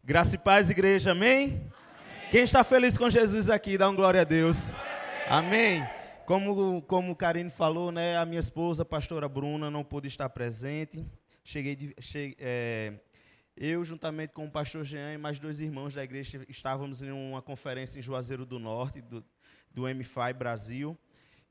Graça e paz, igreja, amém? Quem está feliz com Jesus aqui, dá um glória a Deus. Amém. Como o Karine falou, né, a minha esposa, a pastora Bruna, não pôde estar presente. Eu, juntamente com o pastor Jean e mais 2 irmãos da igreja, estávamos em uma conferência em Juazeiro do Norte, do MFI Brasil.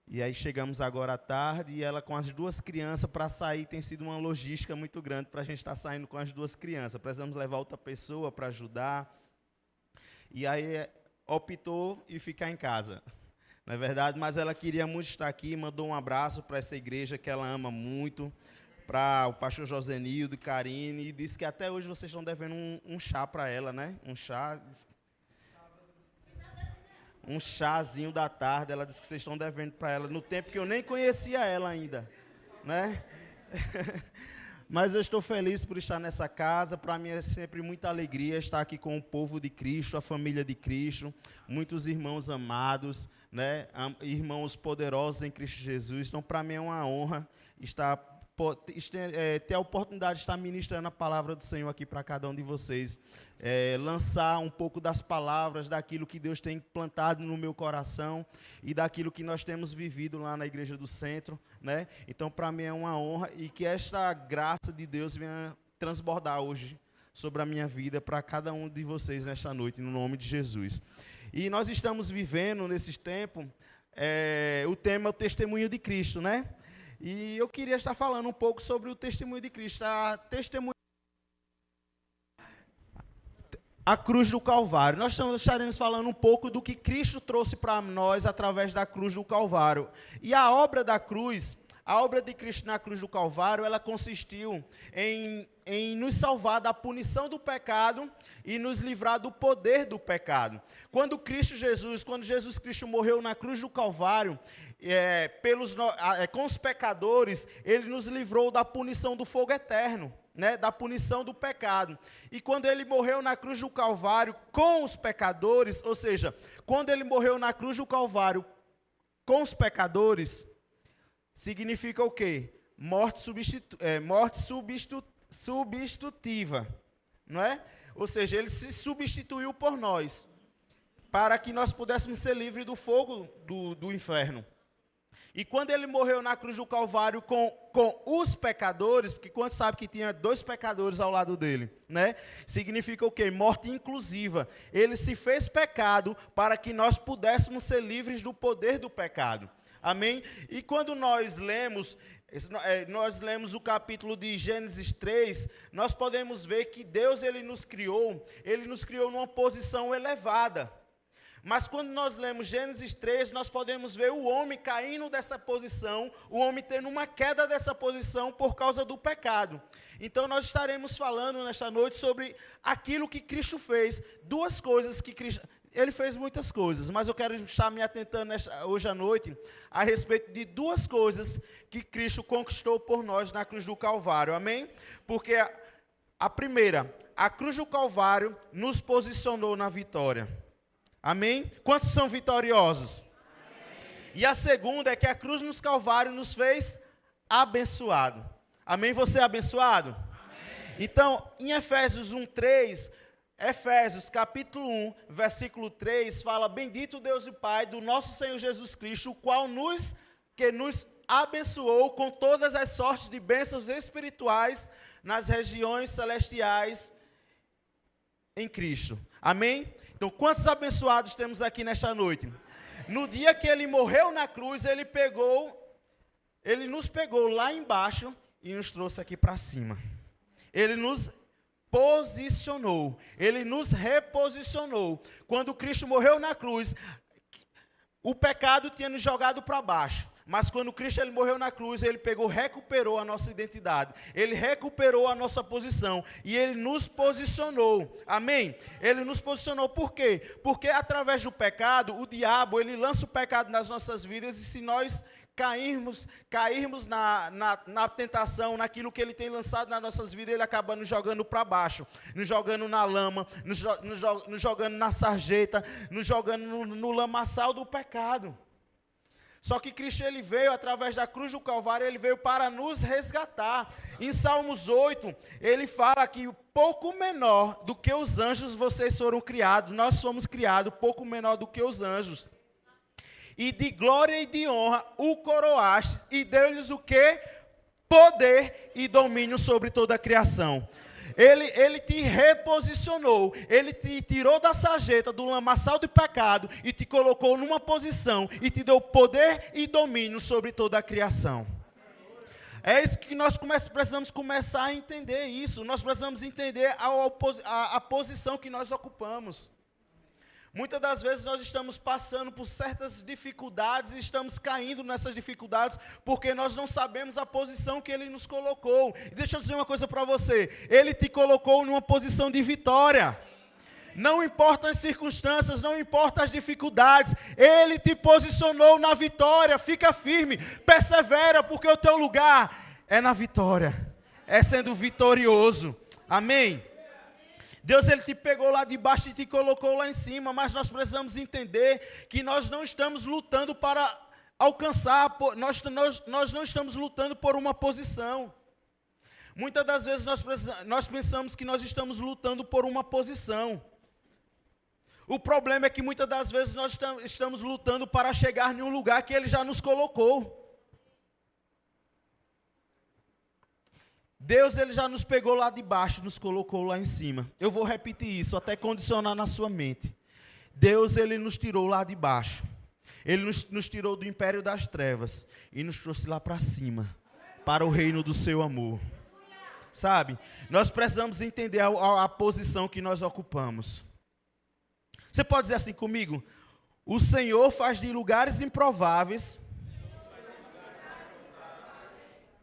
E aí chegamos agora à tarde e ela com as 2 crianças para sair tem sido uma logística muito grande para a gente estar saindo com as 2 crianças. Precisamos levar outra pessoa para ajudar. E aí optou em ficar em casa, não é verdade? Mas ela queria muito estar aqui, mandou um abraço para essa igreja que ela ama muito, para o pastor Josenildo e Karine, e disse que até hoje vocês estão devendo um chá para ela, né? Um chazinho da tarde, ela disse que vocês estão devendo para ela, no tempo que eu nem conhecia ela ainda, né? Mas eu estou feliz por estar nessa casa, para mim é sempre muita alegria estar aqui com o povo de Cristo, a família de Cristo, muitos irmãos amados, né? Irmãos poderosos em Cristo Jesus, então para mim é uma honra ter a oportunidade de estar ministrando a palavra do Senhor aqui para cada um de vocês, lançar um pouco das palavras, daquilo que Deus tem plantado no meu coração e daquilo que nós temos vivido lá na Igreja do Centro, né? Então, para mim é uma honra e que esta graça de Deus venha transbordar hoje sobre a minha vida para cada um de vocês nesta noite, no nome de Jesus. E nós estamos vivendo, nesses tempos, o tema é o testemunho de Cristo, né? E eu queria estar falando um pouco sobre o testemunho de Cristo, a cruz do Calvário. Nós estaremos falando um pouco do que Cristo trouxe para nós através da cruz do Calvário. E a obra da cruz, a obra de Cristo na cruz do Calvário, ela consistiu em nos salvar da punição do pecado e nos livrar do poder do pecado. Quando Jesus Cristo morreu na cruz do Calvário, com os pecadores, ele nos livrou da punição do fogo eterno, né, da punição do pecado. E quando ele morreu na cruz do Calvário com os pecadores, ou seja, quando ele morreu na cruz do Calvário com os pecadores, significa o quê? Morte substitutiva, não é? Ou seja, ele se substituiu por nós, para que nós pudéssemos ser livres do fogo do inferno. E quando ele morreu na cruz do Calvário com os pecadores, porque quando sabe que tinha 2 pecadores ao lado dele, né? Significa o quê? Morte inclusiva. Ele se fez pecado para que nós pudéssemos ser livres do poder do pecado. Amém? E quando nós lemos o capítulo de Gênesis 3, nós podemos ver que Deus ele nos criou numa posição elevada. Mas quando nós lemos Gênesis 3, nós podemos ver o homem caindo dessa posição, o homem tendo uma queda dessa posição por causa do pecado. Então nós estaremos falando nesta noite sobre aquilo que Cristo fez, 2 coisas que Cristo... Ele fez muitas coisas, mas eu quero estar me atentando hoje à noite a respeito de 2 coisas que Cristo conquistou por nós na cruz do Calvário, amém? Porque a primeira, a cruz do Calvário nos posicionou na vitória. Amém? Quantos são vitoriosos? Amém. E a segunda é que a cruz no Calvário nos fez abençoado. Amém? Você é abençoado? Amém. Então, em Efésios 1:3, Efésios capítulo 1, versículo 3, fala: bendito Deus e Pai do nosso Senhor Jesus Cristo, o qual nos abençoou com todas as sortes de bênçãos espirituais nas regiões celestiais em Cristo. Amém? Então, quantos abençoados temos aqui nesta noite? No dia que ele morreu na cruz, ele nos pegou lá embaixo e nos trouxe aqui para cima. Ele nos posicionou, ele nos reposicionou. Quando Cristo morreu na cruz, o pecado tinha nos jogado para baixo. Mas quando Cristo ele morreu na cruz, ele recuperou a nossa identidade. Ele recuperou a nossa posição. E ele nos posicionou. Amém? Ele nos posicionou por quê? Porque através do pecado, o diabo, ele lança o pecado nas nossas vidas. E se nós cairmos na tentação, naquilo que ele tem lançado nas nossas vidas, ele acaba nos jogando para baixo. Nos jogando na lama, nos jogando na sarjeta, nos jogando no lamaçal do pecado. Só que Cristo, ele veio através da cruz do Calvário, ele veio para nos resgatar. Em Salmos 8, ele fala que pouco menor do que os anjos vocês foram criados. Nós somos criados pouco menor do que os anjos. E de glória e de honra o coroaste e deu-lhes o quê? Poder e domínio sobre toda a criação. Ele te reposicionou, ele te tirou da sarjeta, do lamaçal do pecado e te colocou numa posição e te deu poder e domínio sobre toda a criação. É isso que nós precisamos começar a entender isso. Nós precisamos entender a posição que nós ocupamos. Muitas das vezes nós estamos passando por certas dificuldades e estamos caindo nessas dificuldades porque nós não sabemos a posição que Ele nos colocou. E deixa eu dizer uma coisa para você, Ele te colocou numa posição de vitória. Não importa as circunstâncias, não importa as dificuldades, Ele te posicionou na vitória. Fica firme, persevera, porque o teu lugar é na vitória, é sendo vitorioso. Amém? Deus, ele te pegou lá de baixo e te colocou lá em cima, mas nós precisamos entender que nós não estamos lutando para alcançar, nós não estamos lutando por uma posição. Muitas das vezes nós pensamos que nós estamos lutando por uma posição. O problema é que muitas das vezes nós estamos lutando para chegar em um lugar que Ele já nos colocou. Deus, ele já nos pegou lá de baixo, nos colocou lá em cima. Eu vou repetir isso, até condicionar na sua mente. Deus, ele nos tirou lá de baixo. Ele nos tirou do império das trevas e nos trouxe lá para cima, para o reino do seu amor. Sabe? Nós precisamos entender a posição que nós ocupamos. Você pode dizer assim comigo? O Senhor faz de lugares improváveis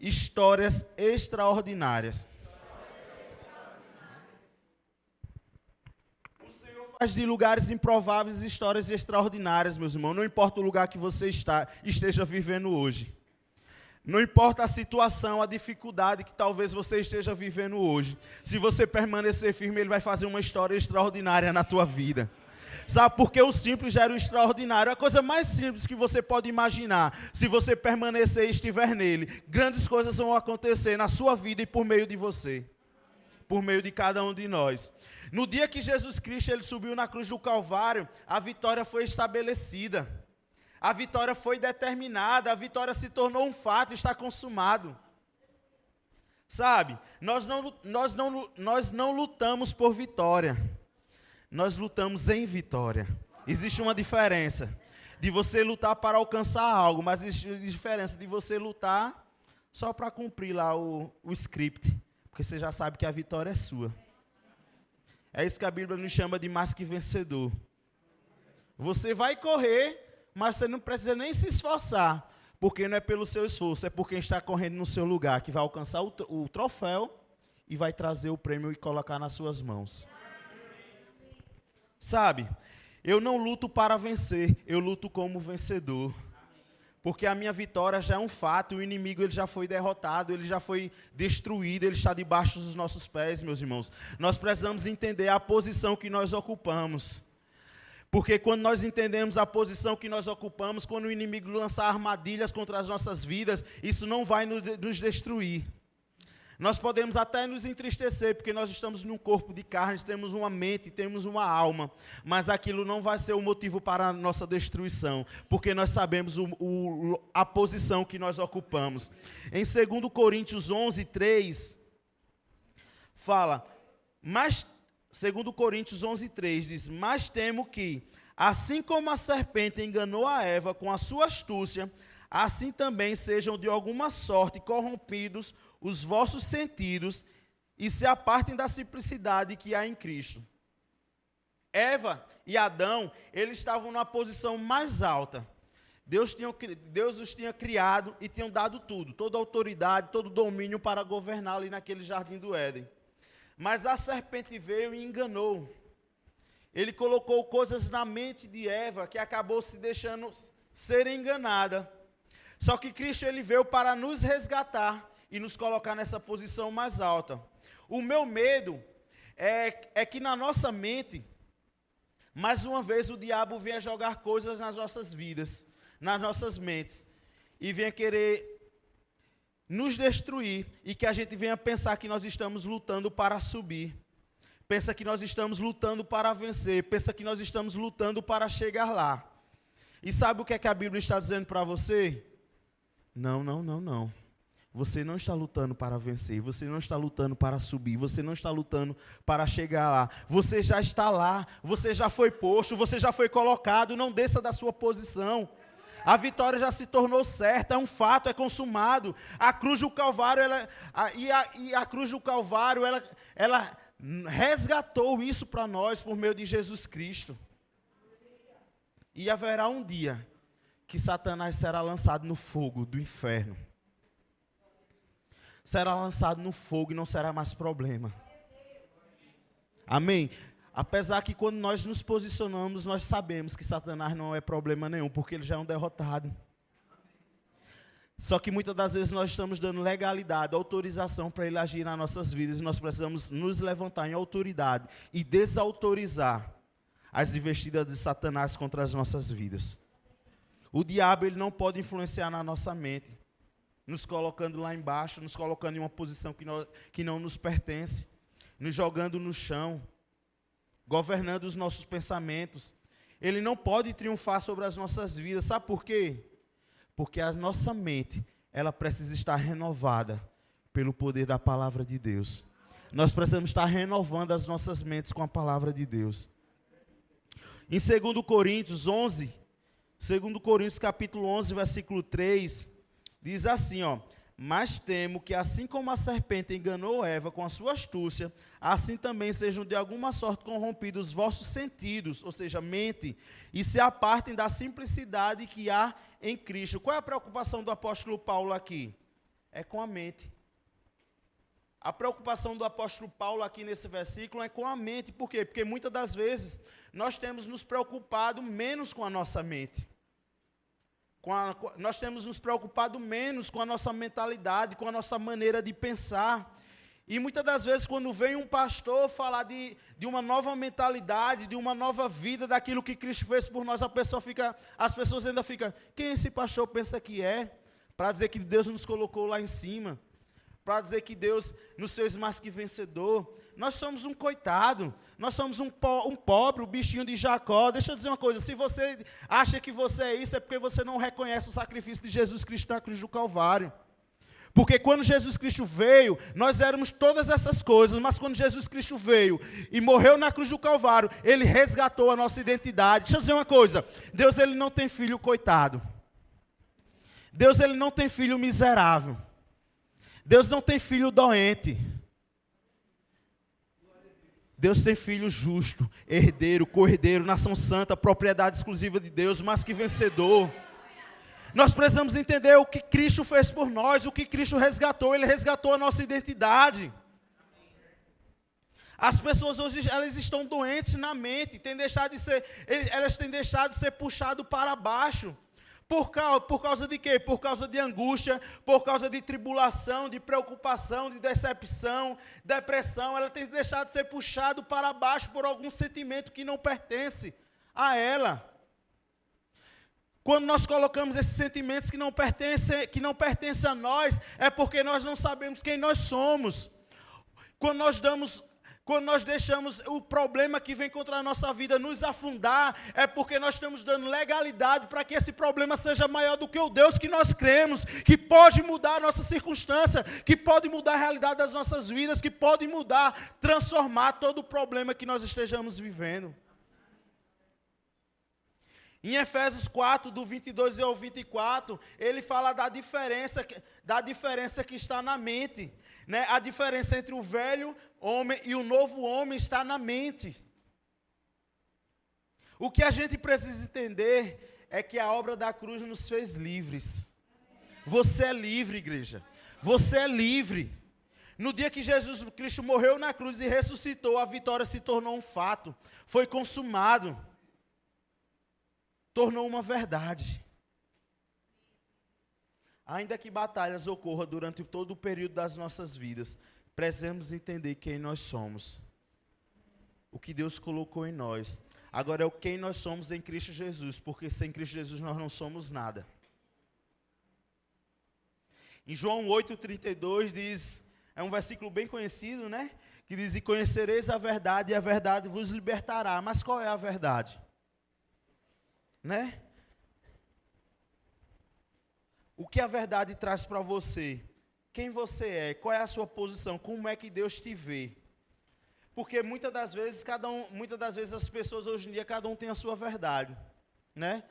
histórias extraordinárias. O Senhor faz de lugares improváveis histórias extraordinárias, meus irmãos. Não importa o lugar que você esteja vivendo hoje. Não importa a situação, a dificuldade que talvez você esteja vivendo hoje. Se você permanecer firme, Ele vai fazer uma história extraordinária na tua vida. Sabe, porque o simples gera o extraordinário. A coisa mais simples que você pode imaginar, se você permanecer e estiver nele, grandes coisas vão acontecer na sua vida e por meio de você, por meio de cada um de nós. No dia que Jesus Cristo ele subiu na cruz do Calvário, a vitória foi estabelecida, a vitória foi determinada, a vitória se tornou um fato, está consumado. Sabe, nós não lutamos por vitória. Nós lutamos em vitória. Existe uma diferença de você lutar para alcançar algo, mas existe uma diferença de você lutar só para cumprir lá o script, porque você já sabe que a vitória é sua. É isso que a Bíblia nos chama de mais que vencedor. Você vai correr, mas você não precisa nem se esforçar, porque não é pelo seu esforço, é por quem está correndo no seu lugar, que vai alcançar o troféu e vai trazer o prêmio e colocar nas suas mãos. Sabe, eu não luto para vencer, eu luto como vencedor. Porque a minha vitória já é um fato, o inimigo ele já foi derrotado, ele já foi destruído, ele está debaixo dos nossos pés, meus irmãos. Nós precisamos entender a posição que nós ocupamos. Porque quando nós entendemos a posição que nós ocupamos, quando o inimigo lançar armadilhas contra as nossas vidas, isso não vai nos destruir. Nós podemos até nos entristecer, porque nós estamos num corpo de carne, temos uma mente, temos uma alma, mas aquilo não vai ser o motivo para a nossa destruição, porque nós sabemos a posição que nós ocupamos. Em 2 Coríntios 11, 3, fala, 2 Coríntios 11, 3 diz, mas temo que, assim como a serpente enganou a Eva com a sua astúcia, assim também sejam de alguma sorte corrompidos os vossos sentidos e se apartem da simplicidade que há em Cristo. Eva e Adão, eles estavam numa posição mais alta. Deus os tinha criado e tinham dado tudo, toda a autoridade, todo o domínio para governar ali naquele jardim do Éden. Mas a serpente veio e enganou. Ele colocou coisas na mente de Eva que acabou se deixando ser enganada. Só que Cristo ele veio para nos resgatar e nos colocar nessa posição mais alta. O meu medo é que na nossa mente, mais uma vez o diabo venha jogar coisas nas nossas vidas, nas nossas mentes e venha querer nos destruir e que a gente venha pensar que nós estamos lutando para subir. Pensa que nós estamos lutando para vencer. Pensa que nós estamos lutando para chegar lá. E sabe o que é que a Bíblia está dizendo para você? Não. Você não está lutando para vencer. Você não está lutando para subir. Você não está lutando para chegar lá. Você já está lá. Você já foi posto. Você já foi colocado. Não desça da sua posição. A vitória já se tornou certa, é um fato, é consumado. A cruz do Calvário, a cruz do Calvário, ela resgatou isso para nós por meio de Jesus Cristo. E haverá um dia que Satanás será lançado no fogo do inferno. Será lançado no fogo e não será mais problema. Amém? Apesar que quando nós nos posicionamos, nós sabemos que Satanás não é problema nenhum, porque ele já é um derrotado. Só que muitas das vezes nós estamos dando legalidade, autorização para ele agir nas nossas vidas, e nós precisamos nos levantar em autoridade e desautorizar as investidas de Satanás contra as nossas vidas. O diabo, ele não pode influenciar na nossa mente, nos colocando lá embaixo, nos colocando em uma posição que não nos pertence, nos jogando no chão, governando os nossos pensamentos. Ele não pode triunfar sobre as nossas vidas. Sabe por quê? Porque a nossa mente, ela precisa estar renovada pelo poder da palavra de Deus. Nós precisamos estar renovando as nossas mentes com a palavra de Deus. Em 2 Coríntios 11, 2 Coríntios capítulo 11, versículo 3, diz assim, mas temo que assim como a serpente enganou Eva com a sua astúcia, assim também sejam de alguma sorte corrompidos os vossos sentidos, ou seja, mente, e se apartem da simplicidade que há em Cristo. Qual é a preocupação do apóstolo Paulo aqui? É com a mente. A preocupação do apóstolo Paulo aqui nesse versículo é com a mente. Por quê? Porque muitas das vezes nós temos nos preocupado menos com a nossa mente. Nós temos nos preocupado menos com a nossa mentalidade, com a nossa maneira de pensar. E muitas das vezes, quando vem um pastor falar de uma nova mentalidade, de uma nova vida, daquilo que Cristo fez por nós, as pessoas ainda ficam, quem esse pastor pensa que é? Para dizer que Deus nos colocou lá em cima, para dizer que Deus nos fez mais que vencedor. Nós somos um coitado, nós somos um pobre, o bichinho de Jacó. Deixa eu dizer uma coisa, se você acha que você é isso, é porque você não reconhece o sacrifício de Jesus Cristo na cruz do Calvário. Porque quando Jesus Cristo veio, nós éramos todas essas coisas, mas quando Jesus Cristo veio e morreu na cruz do Calvário, Ele resgatou a nossa identidade. Deixa eu dizer uma coisa, Deus, Ele não tem filho coitado. Deus, Ele não tem filho miserável. Deus não tem filho doente. Deus tem filho justo, herdeiro, cordeiro, nação santa, propriedade exclusiva de Deus, mais que vencedor. Nós precisamos entender o que Cristo fez por nós, o que Cristo resgatou. Ele resgatou a nossa identidade. As pessoas hoje, elas estão doentes na mente, elas têm deixado de ser puxadas para baixo. Por causa de quê? Por causa de angústia, por causa de tribulação, de preocupação, de decepção, depressão. Ela tem deixado de ser puxado para baixo por algum sentimento que não pertence a ela. Quando nós colocamos esses sentimentos que não pertencem a nós, é porque nós não sabemos quem nós somos. Quando nós deixamos o problema que vem contra a nossa vida nos afundar, é porque nós estamos dando legalidade para que esse problema seja maior do que o Deus que nós cremos, que pode mudar a nossa circunstância, que pode mudar a realidade das nossas vidas, que pode mudar, transformar todo o problema que nós estejamos vivendo. Em Efésios 4, do 22 ao 24, ele fala da diferença que está na mente. Né? A diferença entre o velho homem e o novo homem está na mente. O que a gente precisa entender é que a obra da cruz nos fez livres. Você é livre, igreja. Você é livre. No dia que Jesus Cristo morreu na cruz e ressuscitou, a vitória se tornou um fato. Foi consumado. Tornou uma verdade. Ainda que batalhas ocorram durante todo o período das nossas vidas, precisamos entender quem nós somos. O que Deus colocou em nós. Agora é o quem nós somos em Cristo Jesus, porque sem Cristo Jesus nós não somos nada. Em João 8,32 diz, é um versículo bem conhecido, né? Que diz, e conhecereis a verdade, e a verdade vos libertará. Mas qual é a verdade? Né? O que a verdade traz para você? Quem você é? Qual é a sua posição? Como é que Deus te vê? Porque muitas das vezes as pessoas hoje em dia, cada um tem a sua verdade, né?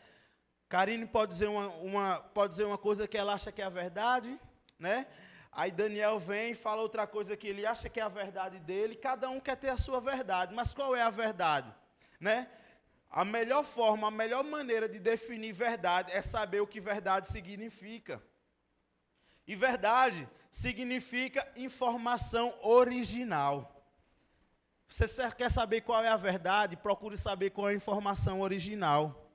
Karine pode dizer uma coisa que ela acha que é a verdade, né? Aí Daniel vem e fala outra coisa que ele acha que é a verdade dele. Cada um quer ter a sua verdade, mas qual é a verdade, né? A melhor forma, a melhor maneira de definir verdade é saber o que verdade significa. E verdade significa informação original. Você quer saber qual é a verdade? Procure saber qual é a informação original.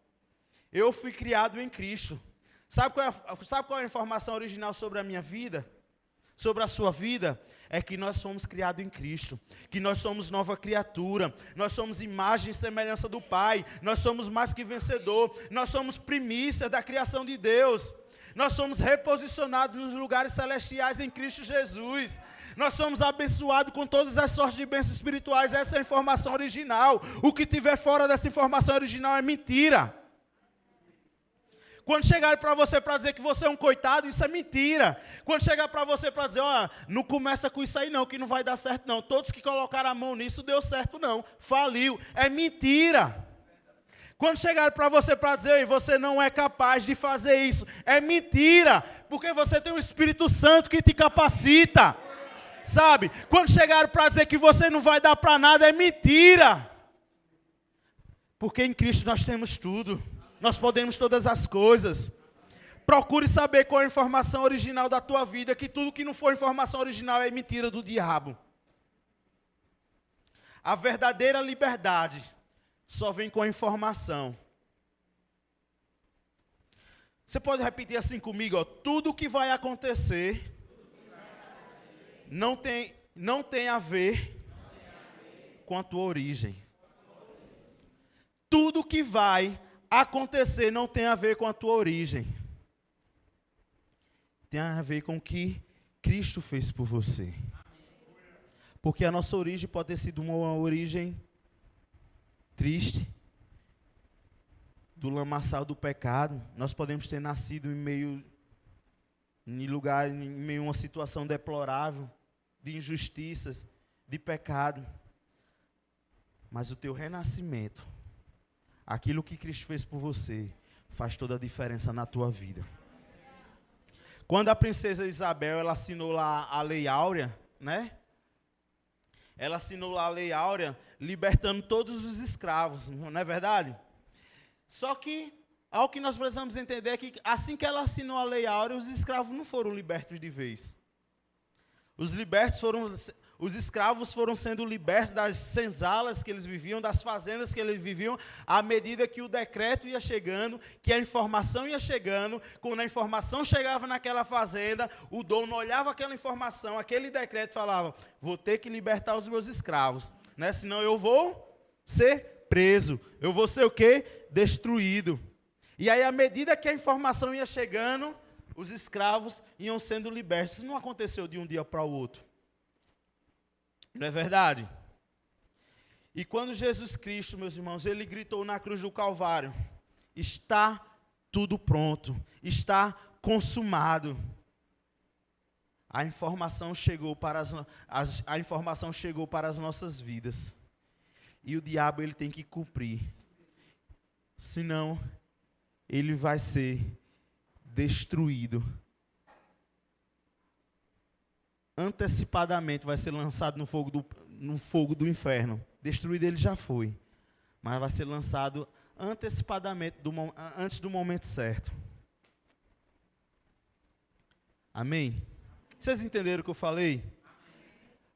Eu fui criado em Cristo. Sabe qual é a informação original sobre a minha vida? Sobre a sua vida? É que nós somos criados em Cristo, que nós somos nova criatura, nós somos imagem e semelhança do Pai, nós somos mais que vencedor, nós somos primícia da criação de Deus, nós somos reposicionados nos lugares celestiais em Cristo Jesus, nós somos abençoados com todas as sortes de bênçãos espirituais. Essa é a informação original. O que tiver fora dessa informação original é mentira. Quando chegar para você para dizer que você é um coitado, isso é mentira. Quando chegar para você para dizer, ó, não começa com isso aí não, que não vai dar certo não. Todos que colocaram a mão nisso, deu certo não. Faliu. É mentira. Quando chegar para você para dizer, você não é capaz de fazer isso, é mentira. Porque você tem o Espírito Santo que te capacita. Sabe? Quando chegar para dizer que você não vai dar para nada, é mentira. Porque em Cristo nós temos tudo. Nós podemos todas as coisas. Procure saber qual é a informação original da tua vida, que tudo que não for informação original é mentira do diabo. A verdadeira liberdade só vem com a informação. Você pode repetir assim comigo, ó, tudo que vai acontecer não tem a ver com a tua origem. Tudo que vai acontecer não tem a ver com a tua origem. Tem a ver com o que Cristo fez por você. Porque a nossa origem pode ter sido uma origem triste, do lamaçal do pecado. Nós podemos ter nascido em meio a uma situação deplorável, de injustiças, de pecado. Mas o teu renascimento, aquilo que Cristo fez por você, faz toda a diferença na tua vida. Quando a princesa Isabel, ela assinou lá a Lei Áurea, né? Ela assinou lá a Lei Áurea, libertando todos os escravos, não é verdade? Só que, algo que nós precisamos entender é que, assim que ela assinou a Lei Áurea, os escravos não foram libertos de vez. Os escravos foram sendo libertos das senzalas que eles viviam, das fazendas que eles viviam, à medida que o decreto ia chegando, que a informação ia chegando. Quando a informação chegava naquela fazenda, o dono olhava aquela informação, aquele decreto, falava, vou ter que libertar os meus escravos, né? Senão eu vou ser preso, eu vou ser o quê? Destruído. E aí, à medida que a informação ia chegando, os escravos iam sendo libertos. Isso não aconteceu de um dia para o outro. Não é verdade? E quando Jesus Cristo, meus irmãos, ele gritou na cruz do Calvário, está tudo pronto, está consumado. A informação chegou para as nossas vidas. E o diabo ele tem que cumprir. Senão, ele vai ser destruído. Antecipadamente vai ser lançado no fogo do inferno. Destruído ele já foi, mas vai ser lançado antecipadamente, antes do momento certo. Amém? Vocês entenderam o que eu falei?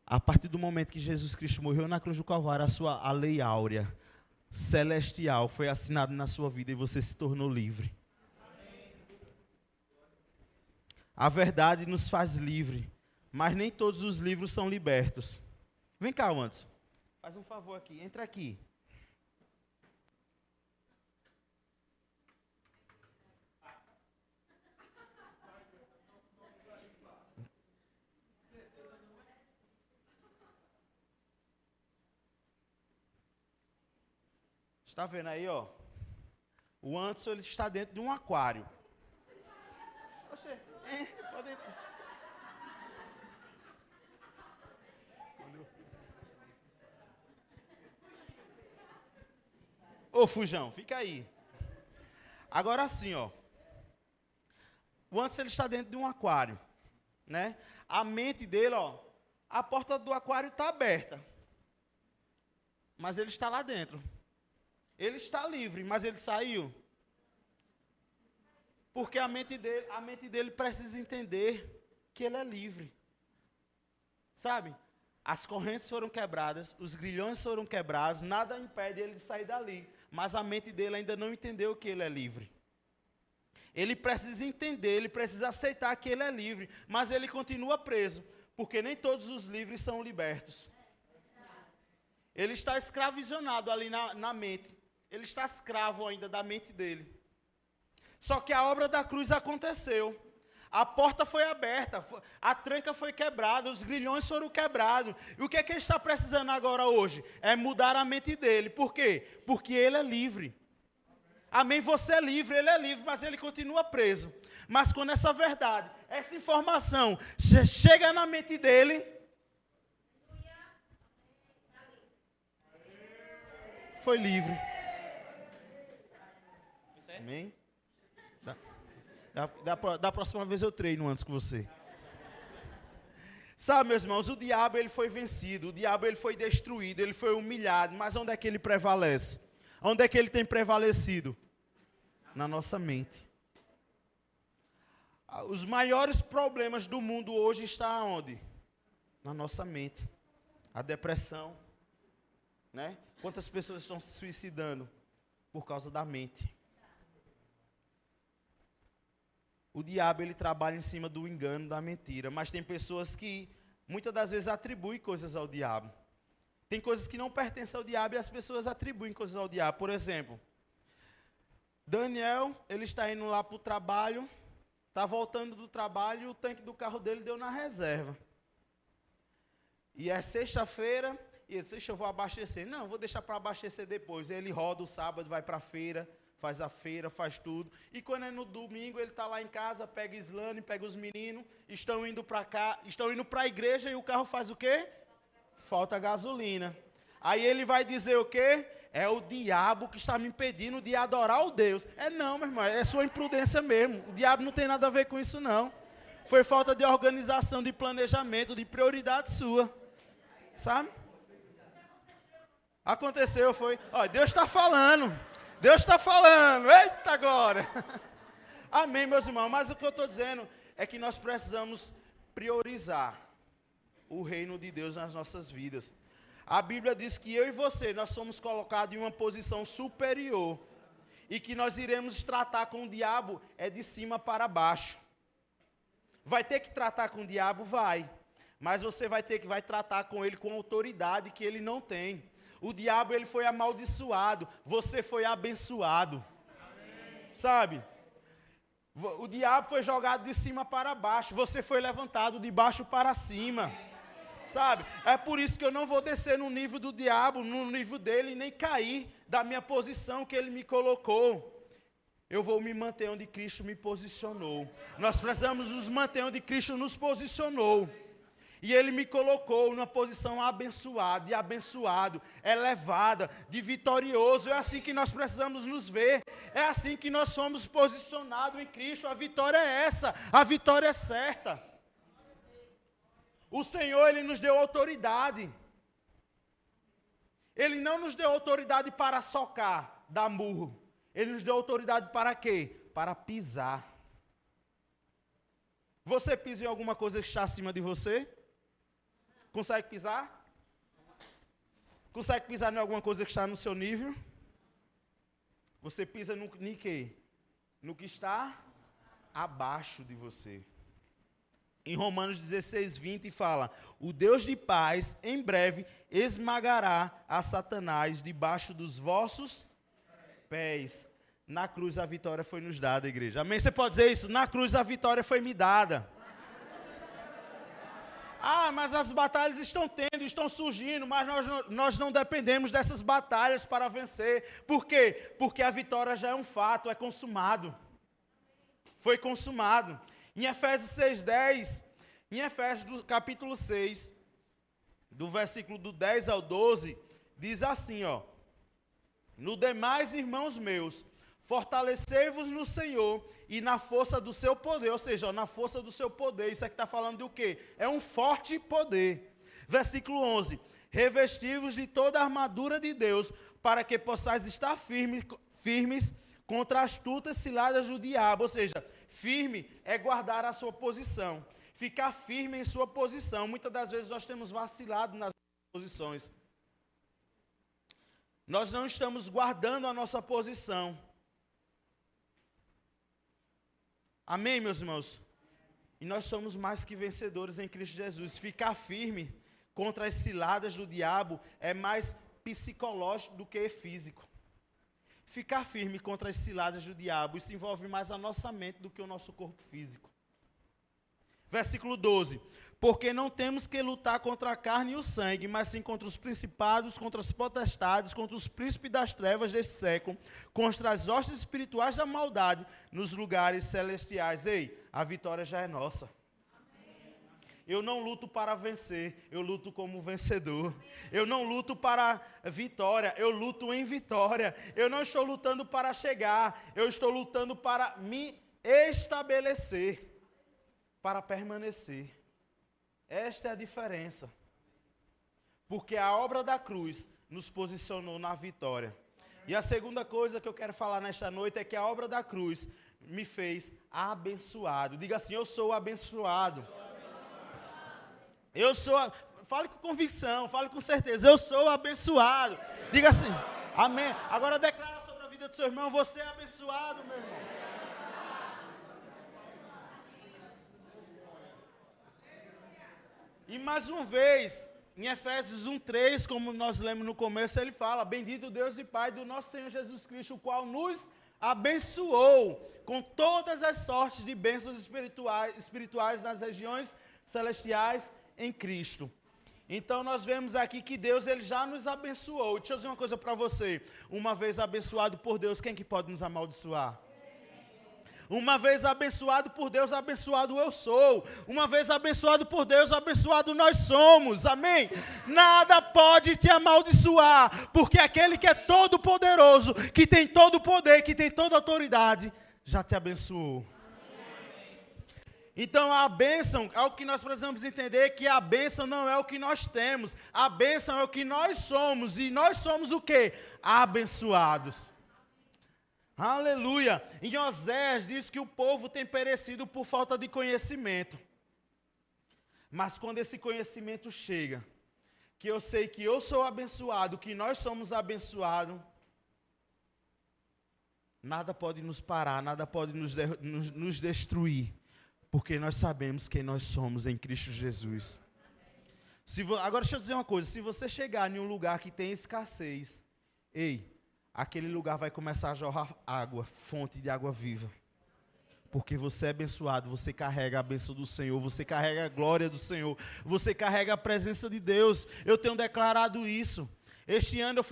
A partir do momento que Jesus Cristo morreu na cruz do Calvário, a lei áurea, celestial, foi assinada na sua vida e você se tornou livre. A verdade nos faz livre. Mas nem todos os livros são libertos. Vem cá, Anderson. Faz um favor aqui. Entra aqui. Está vendo aí, ó? O Anderson, ele está dentro de um aquário. Você, pode entrar. Ô, Fujão, fica aí. Agora sim, ó. O Anderson, ele está dentro de um aquário, né? A mente dele, ó, a porta do aquário está aberta. Mas ele está lá dentro. Ele está livre, mas ele saiu. Porque a mente dele precisa entender que ele é livre. Sabe? As correntes foram quebradas, os grilhões foram quebrados, nada impede ele de sair dali. Mas a mente dele ainda não entendeu que ele é livre. Ele precisa entender, ele precisa aceitar que ele é livre, mas ele continua preso, porque nem todos os livres são libertos. Ele está escravizonado ali na mente. Ele está escravo ainda da mente dele. Só que a obra da cruz aconteceu. A porta foi aberta, a tranca foi quebrada, os grilhões foram quebrados. E o que é que ele está precisando agora hoje? É mudar a mente dele. Por quê? Porque ele é livre. Amém? Você é livre, ele é livre, mas ele continua preso. Mas quando essa verdade, essa informação chega na mente dele, foi livre. Amém? Da próxima vez eu treino antes que você. Sabe, meus irmãos, o diabo ele foi vencido, o diabo ele foi destruído, ele foi humilhado, mas onde é que ele prevalece? Onde é que ele tem prevalecido? Na nossa mente. Os maiores problemas do mundo hoje estão onde? Na nossa mente. A depressão, né? Quantas pessoas estão se suicidando por causa da mente? O diabo, ele trabalha em cima do engano, da mentira. Mas tem pessoas que, muitas das vezes, atribuem coisas ao diabo. Tem coisas que não pertencem ao diabo e as pessoas atribuem coisas ao diabo. Por exemplo, Daniel, ele está indo lá para o trabalho, está voltando do trabalho e o tanque do carro dele deu na reserva. E é sexta-feira, e ele disse, deixa eu vou abastecer. Não, vou deixar para abastecer depois. Ele roda o sábado, vai para a feira, faz a feira, faz tudo. E quando é no domingo, ele está lá em casa, pega Islane, pega os meninos, estão indo para cá, estão indo para a igreja e o carro faz o quê? Falta gasolina. Aí ele vai dizer o quê? É o diabo que está me impedindo de adorar o Deus. Não, meu irmão, é sua imprudência mesmo. O diabo não tem nada a ver com isso, não. Foi falta de organização, de planejamento, de prioridade sua. Sabe? Aconteceu, foi. Ó, Deus está falando. Deus está falando. Eita glória. Amém, meus irmãos. Mas o que eu estou dizendo é que nós precisamos priorizar o reino de Deus nas nossas vidas. A Bíblia diz que eu e você, nós somos colocados em uma posição superior. E que nós iremos tratar com o diabo de cima para baixo. Vai ter que tratar com o diabo? Vai. Mas você vai tratar com ele com autoridade que ele não tem. O diabo, ele foi amaldiçoado. Você foi abençoado. Amém. Sabe? O diabo foi jogado de cima para baixo. Você foi levantado de baixo para cima. Sabe? É por isso que eu não vou descer no nível do diabo, no nível dele, nem cair da minha posição que ele me colocou. Eu vou me manter onde Cristo me posicionou. Nós precisamos nos manter onde Cristo nos posicionou. E ele me colocou numa posição abençoada, de abençoado, elevada, de vitorioso. É assim que nós precisamos nos ver. É assim que nós somos posicionados em Cristo. A vitória é essa. A vitória é certa. O Senhor, ele nos deu autoridade. Ele não nos deu autoridade para socar, dar murro. Ele nos deu autoridade para quê? Para pisar. Você pisa em alguma coisa que está acima de você? Consegue pisar? Consegue pisar em alguma coisa que está no seu nível? Você pisa no quê? No que está abaixo de você. Em Romanos 16, 20 fala, o Deus de paz, em breve, esmagará a Satanás debaixo dos vossos pés. Na cruz a vitória foi nos dada, igreja. Amém? Você pode dizer isso? Na cruz a vitória foi me dada. Ah, mas as batalhas estão tendo, estão surgindo, mas nós não dependemos dessas batalhas para vencer. Por quê? Porque a vitória já é um fato, é consumado. Foi consumado. Em Efésios 6:10, em Efésios do capítulo 6, do versículo do 10 ao 12, diz assim, ó: no demais, irmãos meus, fortalecei-vos no Senhor e na força do seu poder, ou seja, na força do seu poder. Isso aqui está falando do quê? É um forte poder. Versículo 11: revesti-vos de toda a armadura de Deus, para que possais estar firmes contra as astutas ciladas do diabo. Ou seja, firme é guardar a sua posição, ficar firme em sua posição. Muitas das vezes nós temos vacilado nas posições. Nós não estamos guardando a nossa posição. Amém, meus irmãos? E nós somos mais que vencedores em Cristo Jesus. Ficar firme contra as ciladas do diabo é mais psicológico do que físico. Ficar firme contra as ciladas do diabo, isso envolve mais a nossa mente do que o nosso corpo físico. Versículo 12: porque não temos que lutar contra a carne e o sangue, mas sim contra os principados, contra as potestades, contra os príncipes das trevas deste século, contra as hostes espirituais da maldade nos lugares celestiais. Ei, a vitória já é nossa. Eu não luto para vencer, eu luto como vencedor. Eu não luto para vitória, eu luto em vitória. Eu não estou lutando para chegar, eu estou lutando para me estabelecer, para permanecer. Esta é a diferença. Porque a obra da cruz nos posicionou na vitória. E a segunda coisa que eu quero falar nesta noite é que a obra da cruz me fez abençoado. Diga assim: eu sou abençoado. Eu sou, fale com convicção, fale com certeza, eu sou abençoado. Diga assim, amém. Agora declara sobre a vida do seu irmão: você é abençoado, meu irmão. E mais uma vez, em Efésios 1:3, como nós lemos no começo, ele fala: bendito Deus e Pai do nosso Senhor Jesus Cristo, o qual nos abençoou com todas as sortes de bênçãos espirituais nas regiões celestiais em Cristo. Então nós vemos aqui que Deus, ele já nos abençoou. Deixa eu dizer uma coisa para você: uma vez abençoado por Deus, quem que pode nos amaldiçoar? Uma vez abençoado por Deus, abençoado eu sou. Uma vez abençoado por Deus, abençoado nós somos. Amém? Nada pode te amaldiçoar, porque aquele que é todo poderoso, que tem todo o poder, que tem toda a autoridade, já te abençoou. Então a bênção, é o que nós precisamos entender, que a bênção não é o que nós temos, a bênção é o que nós somos, e nós somos o quê? Abençoados. Aleluia. Em Osés diz que o povo tem perecido por falta de conhecimento. Mas quando esse conhecimento chega, que eu sei que eu sou abençoado, que nós somos abençoados, nada pode nos parar, nada pode nos destruir, porque nós sabemos quem nós somos em Cristo Jesus. Agora deixa eu dizer uma coisa: se você chegar em um lugar que tem escassez, aquele lugar vai começar a jorrar água, fonte de água viva. Porque você é abençoado, você carrega a bênção do Senhor, você carrega a glória do Senhor, você carrega a presença de Deus. Eu tenho declarado isso. Este ano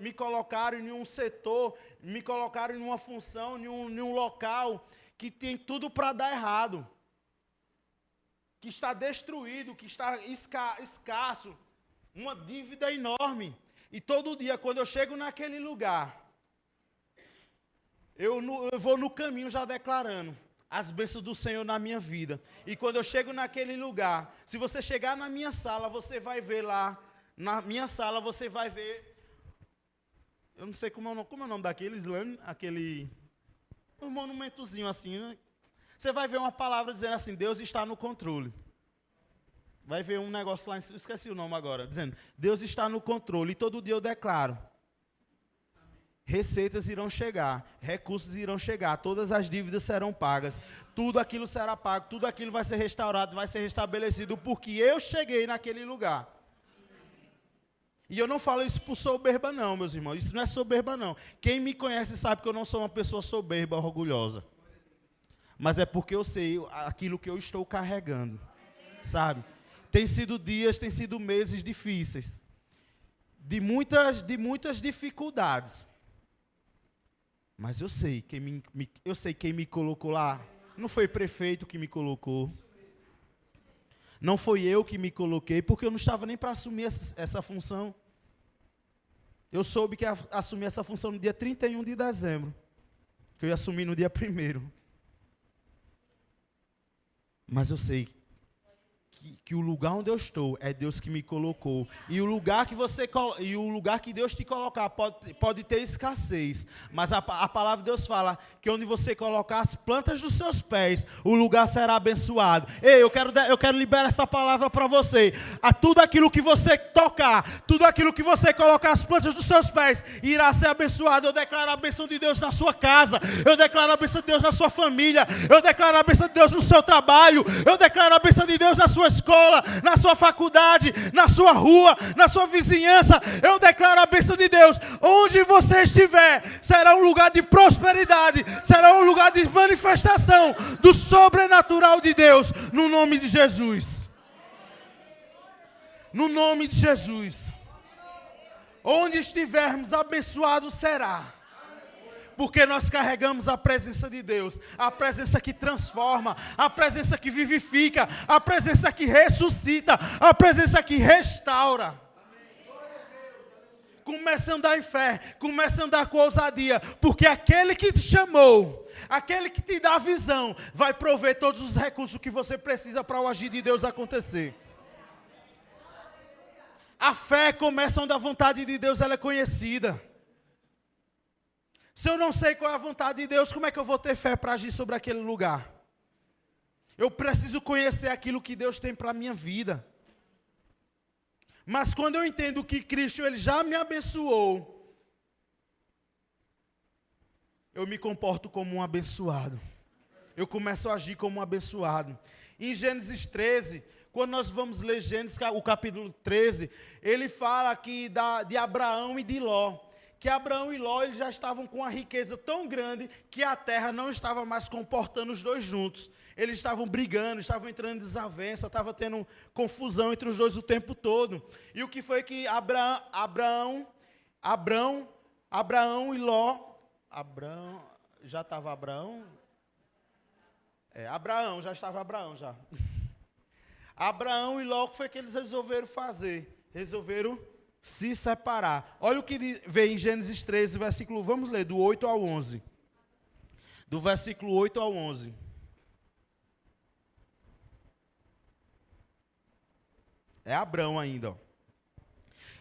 me colocaram em um setor, me colocaram em uma função, em um local que tem tudo para dar errado. Que está destruído, que está escasso, uma dívida enorme. E todo dia, quando eu chego naquele lugar, eu vou no caminho já declarando as bênçãos do Senhor na minha vida. E quando eu chego naquele lugar, se você chegar na minha sala, você vai ver lá, na minha sala você vai ver, eu não sei como é o nome daquele slime, um monumentozinho assim, né? Você vai ver uma palavra dizendo assim: Deus está no controle. Vai ver um negócio lá, esqueci o nome agora, dizendo: Deus está no controle. E todo dia eu declaro: receitas irão chegar, recursos irão chegar, todas as dívidas serão pagas, tudo aquilo será pago, tudo aquilo vai ser restaurado, vai ser restabelecido, porque eu cheguei naquele lugar. E eu não falo isso por soberba não, meus irmãos, isso não é soberba não. Quem me conhece sabe que eu não sou uma pessoa soberba, orgulhosa. Mas é porque eu sei aquilo que eu estou carregando, sabe? Tem sido dias, tem sido meses difíceis. De muitas dificuldades. Mas eu sei quem me colocou lá. Não foi prefeito que me colocou. Não foi eu que me coloquei, porque eu não estava nem para assumir essa função. Eu soube que ia assumir essa função no dia 31 de dezembro. Que eu ia assumir no dia 1º. Mas eu sei que o lugar onde eu estou é Deus que me colocou. E o lugar que Deus te colocar pode ter escassez. Mas a palavra de Deus fala que onde você colocar as plantas dos seus pés, o lugar será abençoado. Ei, eu quero liberar essa palavra para você. A tudo aquilo que você tocar, tudo aquilo que você colocar as plantas dos seus pés, irá ser abençoado. Eu declaro a bênção de Deus na sua casa. Eu declaro a bênção de Deus na sua família. Eu declaro a bênção de Deus no seu trabalho. Eu declaro a bênção de Deus na sua escola, na sua faculdade, na sua rua, na sua vizinhança. Eu declaro a bênção de Deus. Onde você estiver, será um lugar de prosperidade, será um lugar de manifestação do sobrenatural de Deus, no nome de Jesus. No nome de Jesus. Onde estivermos, abençoado será. Porque nós carregamos a presença de Deus, a presença que transforma, a presença que vivifica, a presença que ressuscita, a presença que restaura. Comece a andar em fé, comece a andar com ousadia, porque aquele que te chamou, aquele que te dá a visão, vai prover todos os recursos que você precisa para o agir de Deus acontecer. A fé começa onde a vontade de Deus ela é conhecida. Se eu não sei qual é a vontade de Deus, como é que eu vou ter fé para agir sobre aquele lugar? Eu preciso conhecer aquilo que Deus tem para a minha vida. Mas quando eu entendo que Cristo ele já me abençoou, eu me comporto como um abençoado. Eu começo a agir como um abençoado. Em Gênesis 13, quando nós vamos ler Gênesis, o capítulo 13, ele fala aqui de Abraão e de Ló. Que Abraão e Ló eles já estavam com uma riqueza tão grande que a terra não estava mais comportando os dois juntos. Eles estavam brigando, estavam entrando em desavença, estava tendo confusão entre os dois o tempo todo. E o que foi que Abraão e Ló... já estava Abraão? Abraão, já estava Abraão, já. Abraão e Ló, o que foi que eles resolveram fazer? Resolveram se separar. Olha o que vem em Gênesis 13, versículo, vamos ler, do 8 ao 11. Do versículo 8 ao 11. É Abrão ainda. Ó.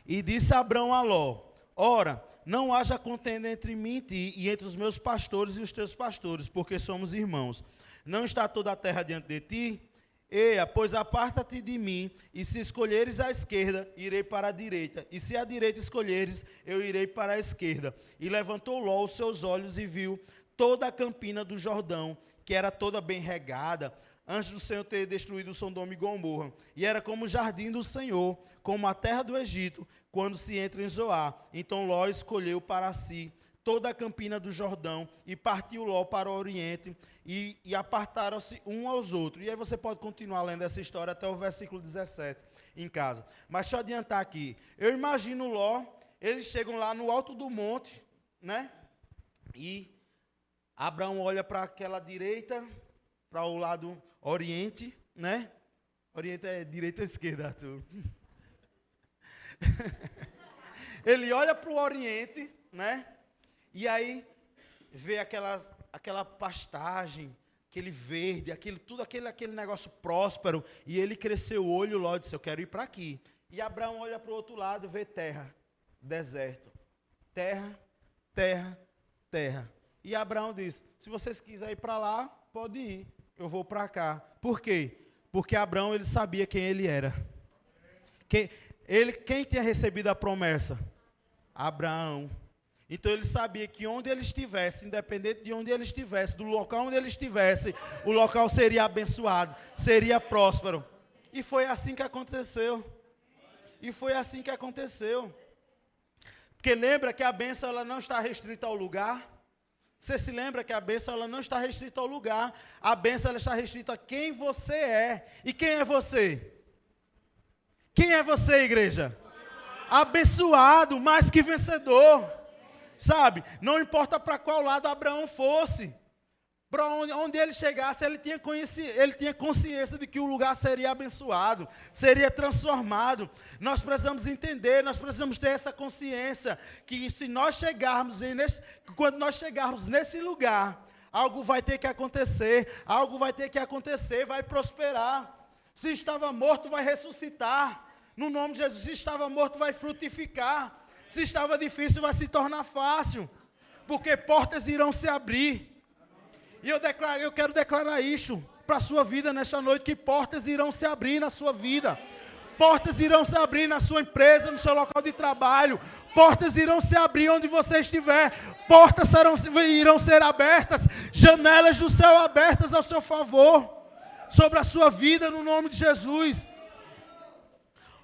E disse Abrão a Ló, ora, não haja contenda entre mim e ti, e entre os meus pastores e os teus pastores, porque somos irmãos. Não está toda a terra diante de ti? Eia, pois aparta-te de mim, e se escolheres a esquerda, irei para a direita, e se a direita escolheres, eu irei para a esquerda. E levantou Ló os seus olhos e viu toda a campina do Jordão, que era toda bem regada, antes do Senhor ter destruído Sodoma e Gomorra. E era como o jardim do Senhor, como a terra do Egito, quando se entra em Zoar. Então Ló escolheu para si toda a campina do Jordão, e partiu Ló para o oriente, e apartaram-se um aos outros. E aí você pode continuar lendo essa história até o versículo 17 em casa. Mas deixa eu adiantar aqui. Eu imagino Ló, eles chegam lá no alto do monte, né? E Abraão olha para aquela direita, para o lado oriente, né? Oriente é direita ou esquerda, Arthur? Ele olha para o oriente, né? E aí vê aquela pastagem, aquele verde, tudo aquele negócio próspero. E ele cresceu o olho, Ló disse, eu quero ir para aqui. E Abraão olha para o outro lado e vê terra, deserto. Terra, terra, terra. E Abraão diz, se vocês quiserem ir para lá, pode ir. Eu vou para cá. Por quê? Porque Abraão ele sabia quem ele era. Quem tinha recebido a promessa? Abraão. Então ele sabia que onde ele estivesse, independente de onde ele estivesse, do local onde ele estivesse, o local seria abençoado, seria próspero. E foi assim que aconteceu. E foi assim que aconteceu. Porque lembra que a bênção ela não está restrita ao lugar. Você se lembra que a bênção ela não está restrita ao lugar. A bênção ela está restrita a quem você é. E quem é você? Quem é você, igreja? Abençoado, mais que vencedor. Sabe? Não importa para qual lado Abraão fosse. Para onde ele chegasse, ele tinha consciência de que o lugar seria abençoado, seria transformado. Nós precisamos entender, nós precisamos ter essa consciência, que se nós chegarmos, quando nós chegarmos nesse lugar, algo vai ter que acontecer, vai prosperar. Se estava morto, vai ressuscitar. No nome de Jesus, se estava morto, vai frutificar. Se estava difícil, vai se tornar fácil. Porque portas irão se abrir. E eu quero declarar isso para a sua vida nesta noite, que portas irão se abrir na sua vida. Portas irão se abrir na sua empresa, no seu local de trabalho. Portas irão se abrir onde você estiver. Portas irão ser abertas. Janelas do céu abertas ao seu favor. Sobre a sua vida, no nome de Jesus.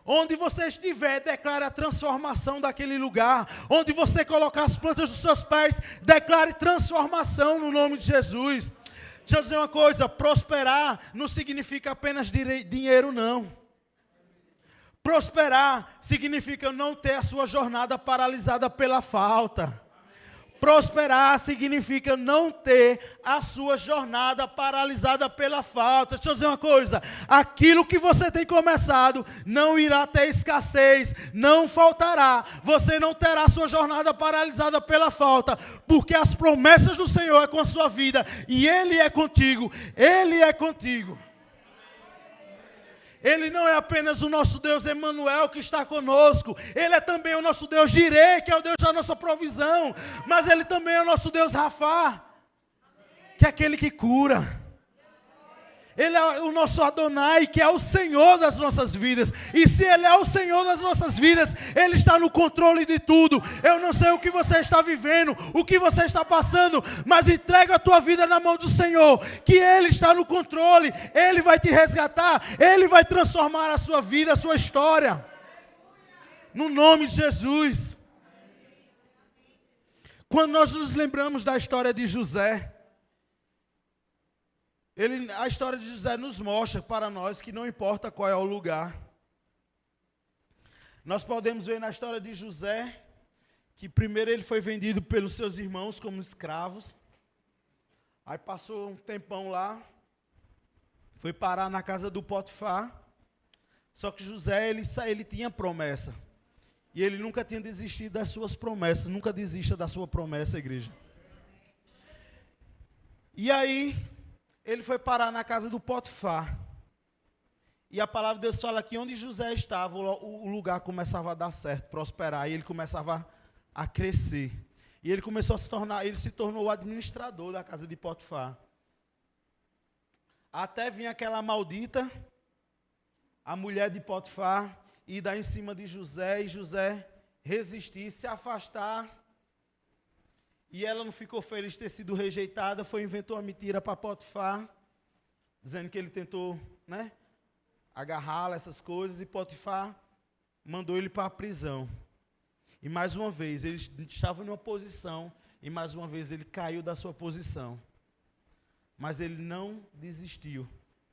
Onde você estiver, declare a transformação daquele lugar. Onde você colocar as plantas dos seus pés, declare transformação no nome de Jesus. Deixa eu dizer uma coisa, prosperar não significa apenas dinheiro, não. Prosperar significa não ter a sua jornada paralisada pela falta. Prosperar significa não ter a sua jornada paralisada pela falta. Deixa eu dizer uma coisa, aquilo que você tem começado não irá ter escassez, não faltará. Você não terá a sua jornada paralisada pela falta, porque as promessas do Senhor é com a sua vida, e Ele é contigo, Ele é contigo. Ele não é apenas o nosso Deus Emanuel que está conosco. Ele é também o nosso Deus Jireh, que é o Deus da nossa provisão. Mas Ele também é o nosso Deus Rafá, que é aquele que cura. Ele é o nosso Adonai, que é o Senhor das nossas vidas. E se Ele é o Senhor das nossas vidas, Ele está no controle de tudo. Eu não sei o que você está vivendo, o que você está passando, mas entrega a tua vida na mão do Senhor, que Ele está no controle. Ele vai te resgatar, Ele vai transformar a sua vida, a sua história. No nome de Jesus. Quando nós nos lembramos da história de José, a história de José nos mostra para nós que não importa qual é o lugar. Nós podemos ver na história de José que primeiro ele foi vendido pelos seus irmãos como escravos. Aí passou um tempão lá, foi parar na casa do Potifar. Só que José, ele tinha promessa. E ele nunca tinha desistido das suas promessas. Nunca desista da sua promessa, igreja. E aí ele foi parar na casa do Potifar. E a palavra de Deus fala que onde José estava, o lugar começava a dar certo, prosperar. E ele começava a crescer. E ele começou a se tornou o administrador da casa de Potifar. Até vinha aquela maldita, a mulher de Potifar, e dar em cima de José, e José resistir, se afastar. E ela não ficou feliz de ter sido rejeitada, inventou uma mentira para Potifar, dizendo que ele tentou, agarrá-la, essas coisas, e Potifar mandou ele para a prisão. E mais uma vez, ele estava numa posição, e mais uma vez ele caiu da sua posição. Mas ele não desistiu.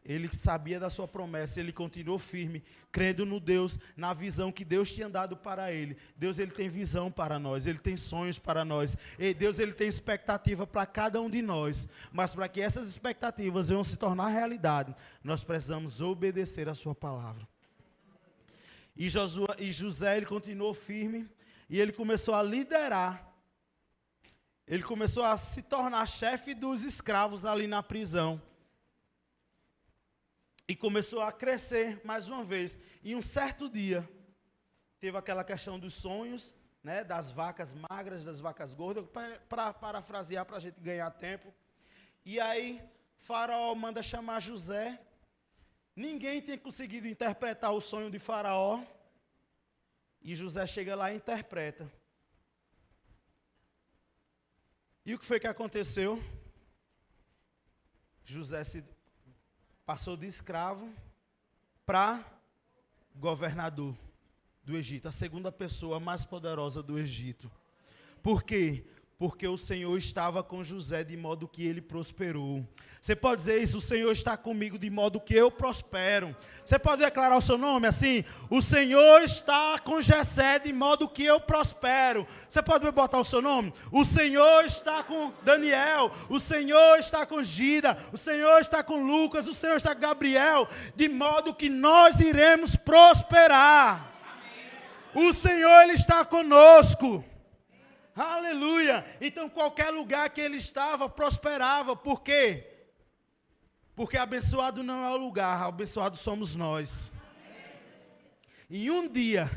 Ele sabia da sua promessa, ele continuou firme, crendo no Deus, na visão que Deus tinha dado para ele. Deus, ele tem visão para nós, ele tem sonhos para nós. E Deus, ele tem expectativa para cada um de nós. Mas para que essas expectativas venham se tornar realidade, nós precisamos obedecer a sua palavra. E José, ele continuou firme, e ele começou a liderar. Ele começou a se tornar chefe dos escravos ali na prisão. E começou a crescer mais uma vez. E um certo dia, teve aquela questão dos sonhos, das vacas magras, das vacas gordas, para parafrasear, para a gente ganhar tempo. E aí, Faraó manda chamar José. Ninguém tem conseguido interpretar o sonho de Faraó. E José chega lá e interpreta. E o que foi que aconteceu? José passou de escravo para governador do Egito, a segunda pessoa mais poderosa do Egito. Por quê? Porque o Senhor estava com José de modo que ele prosperou. Você pode dizer isso? O Senhor está comigo de modo que eu prospero. Você pode declarar o seu nome assim? O Senhor está com Jessé de modo que eu prospero. Você pode botar o seu nome? O Senhor está com Daniel. O Senhor está com Gida. O Senhor está com Lucas. O Senhor está com Gabriel. De modo que nós iremos prosperar. O Senhor, Ele está conosco. Aleluia. Então qualquer lugar que ele estava, prosperava. Por quê? Porque abençoado não é o lugar, abençoado somos nós. E um dia,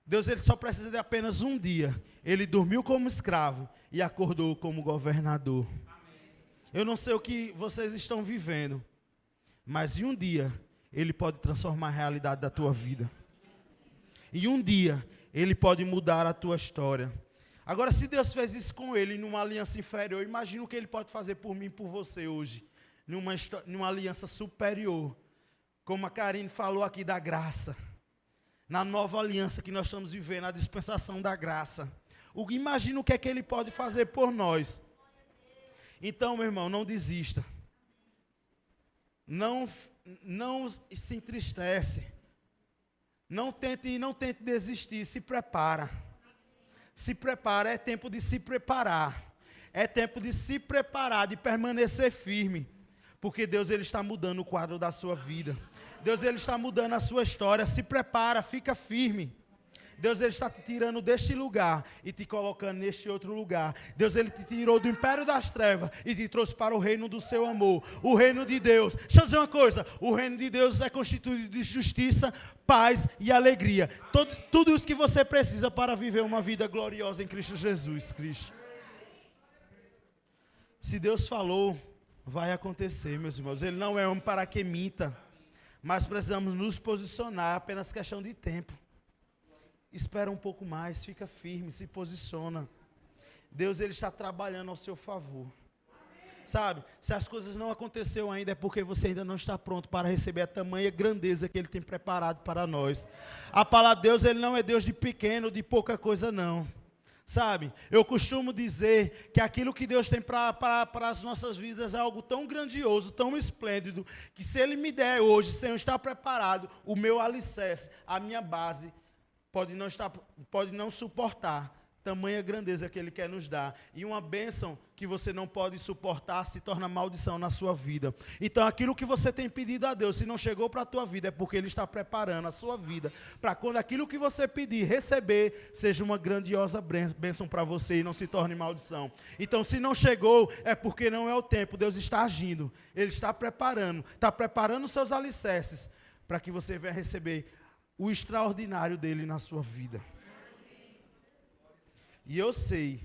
Deus ele só precisa de apenas um dia. Ele dormiu como escravo e acordou como governador. Eu não sei o que vocês estão vivendo, mas em um dia, Ele pode transformar a realidade da tua vida. E um dia, Ele pode mudar a tua história. Agora, se Deus fez isso com ele, numa aliança inferior, imagina o que Ele pode fazer por mim e por você hoje, numa aliança superior. Como a Karine falou aqui da graça. Na nova aliança que nós estamos vivendo, a dispensação da graça. Imagina o que é que Ele pode fazer por nós. Então, meu irmão, não desista. Não se entristece. Não tente desistir, se prepara. Se prepara, é tempo de se preparar. É tempo de se preparar, de permanecer firme. Porque Deus ele está mudando o quadro da sua vida. Deus ele está mudando a sua história. Se prepara, fica firme. Deus ele está te tirando deste lugar e te colocando neste outro lugar. Deus ele te tirou do império das trevas e te trouxe para o reino do seu amor. O reino de Deus. Deixa eu dizer uma coisa. O reino de Deus é constituído de justiça, paz e alegria. Tudo isso que você precisa para viver uma vida gloriosa em Cristo Jesus. Se Deus falou, vai acontecer, meus irmãos. Ele não é homem para que minta. Mas precisamos nos posicionar, apenas questão de tempo. Espera um pouco mais, fica firme, se posiciona. Deus ele está trabalhando ao seu favor. Sabe, se as coisas não aconteceram ainda, é porque você ainda não está pronto para receber a tamanha grandeza que Ele tem preparado para nós. A palavra de Deus, Ele não é Deus de pequeno, de pouca coisa não. Sabe, eu costumo dizer que aquilo que Deus tem para as nossas vidas é algo tão grandioso, tão esplêndido, que se Ele me der hoje, sem eu estar preparado, o meu alicerce, a minha base, pode não suportar tamanha grandeza que Ele quer nos dar. E uma bênção que você não pode suportar se torna maldição na sua vida. Então aquilo que você tem pedido a Deus, se não chegou para a tua vida, é porque Ele está preparando a sua vida, para quando aquilo que você pedir, receber, seja uma grandiosa bênção para você e não se torne maldição. Então se não chegou, é porque não é o tempo. Deus está agindo, Ele está preparando os seus alicerces, para que você venha receber o extraordinário dele na sua vida. E eu sei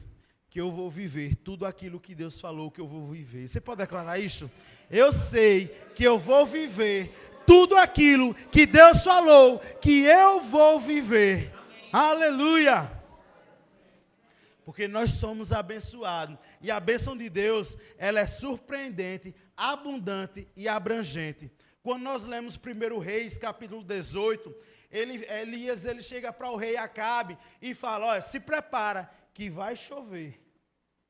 que eu vou viver tudo aquilo que Deus falou que eu vou viver. Você pode declarar isso? Eu sei que eu vou viver tudo aquilo que Deus falou que eu vou viver. Aleluia! Porque nós somos abençoados. E a bênção de Deus, ela é surpreendente, abundante e abrangente. Quando nós lemos 1 Reis, capítulo 18, Elias ele chega para o rei Acabe e fala, olha, se prepara que vai chover,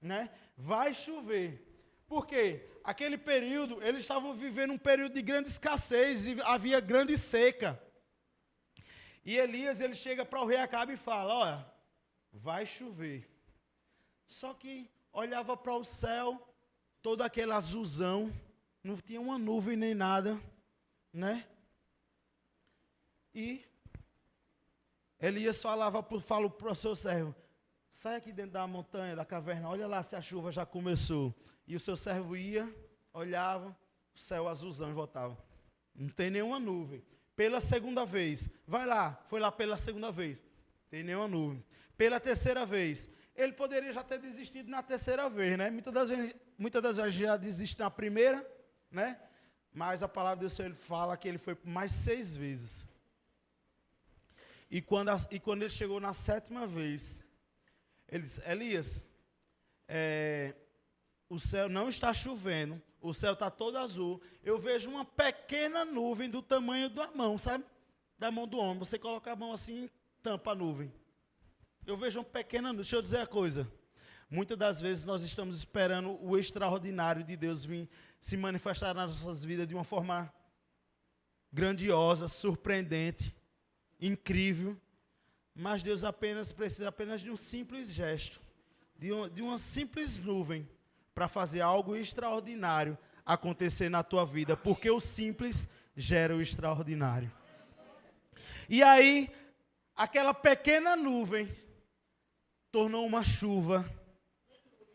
né? Vai chover. Por quê? Aquele período, eles estavam vivendo um período de grande escassez e havia grande seca. E Elias ele chega para o rei Acabe e fala, olha, vai chover. Só que olhava para o céu, todo aquele azulzão, não tinha uma nuvem nem nada, né? E Elias falou para o seu servo, sai aqui dentro da montanha, da caverna, olha lá se a chuva já começou. E o seu servo ia, olhava, o céu azulzão e voltava. Não tem nenhuma nuvem. Pela segunda vez, vai lá, foi lá pela segunda vez, tem nenhuma nuvem. Pela terceira vez, ele poderia já ter desistido na terceira vez, né? Muitas das vezes já desiste na primeira, né? Mas a palavra de Deus ele fala que ele foi por mais 6 vezes. E quando ele chegou na 7ª vez, ele disse, Elias, o céu não está chovendo, o céu está todo azul, eu vejo uma pequena nuvem do tamanho da mão, sabe? Da mão do homem, você coloca a mão assim, tampa a nuvem. Eu vejo uma pequena, deixa eu dizer a coisa. Muitas das vezes nós estamos esperando o extraordinário de Deus vir se manifestar nas nossas vidas de uma forma grandiosa, surpreendente, incrível. Mas Deus precisa apenas de um simples gesto, de uma simples nuvem, para fazer algo extraordinário acontecer na tua vida, porque o simples gera o extraordinário. E aí, aquela pequena nuvem tornou uma chuva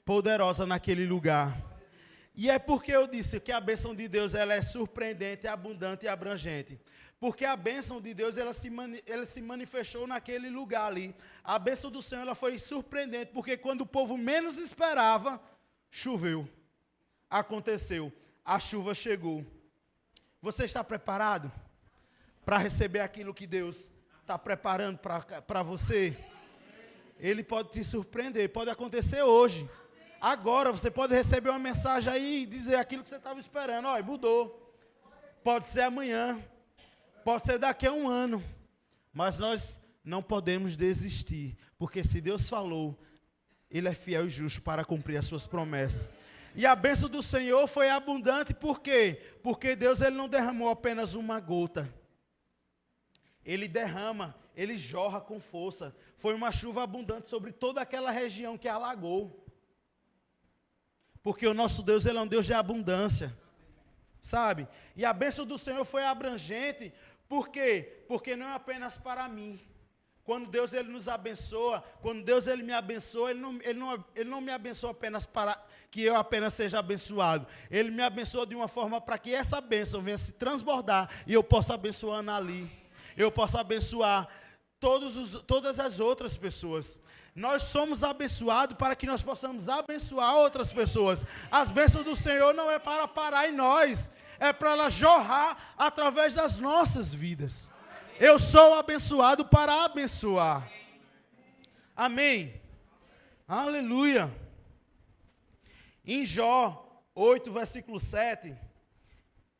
poderosa naquele lugar. E é porque eu disse que a bênção de Deus ela é surpreendente, abundante e abrangente. Porque a bênção de Deus ela se manifestou naquele lugar ali. A bênção do Senhor ela foi surpreendente, porque quando o povo menos esperava, choveu. Aconteceu. A chuva chegou. Você está preparado para receber aquilo que Deus está preparando para você? Ele pode te surpreender, pode acontecer hoje. Agora você pode receber uma mensagem aí e dizer aquilo que você estava esperando. Olha, mudou. Pode ser amanhã, pode ser daqui a um ano. Mas nós não podemos desistir, porque se Deus falou, Ele é fiel e justo para cumprir as suas promessas. E a bênção do Senhor foi abundante, por quê? Porque Deus ele não derramou apenas uma gota. Ele derrama, ele jorra com força. Foi uma chuva abundante sobre toda aquela região que alagou. Porque o nosso Deus ele é um Deus de abundância. Sabe? E a bênção do Senhor foi abrangente. Por quê? Porque não é apenas para mim. Quando Deus ele nos abençoa, quando Deus ele me abençoa, ele não me abençoa apenas para que eu apenas seja abençoado. Ele me abençoa de uma forma para que essa bênção venha se transbordar e eu possa abençoar ali. Eu possa abençoar todas as outras pessoas. Nós somos abençoados para que nós possamos abençoar outras pessoas. As bênçãos do Senhor não é para parar em nós, é para ela jorrar através das nossas vidas. Eu sou abençoado para abençoar. Amém. Aleluia. Em Jó 8, versículo 7,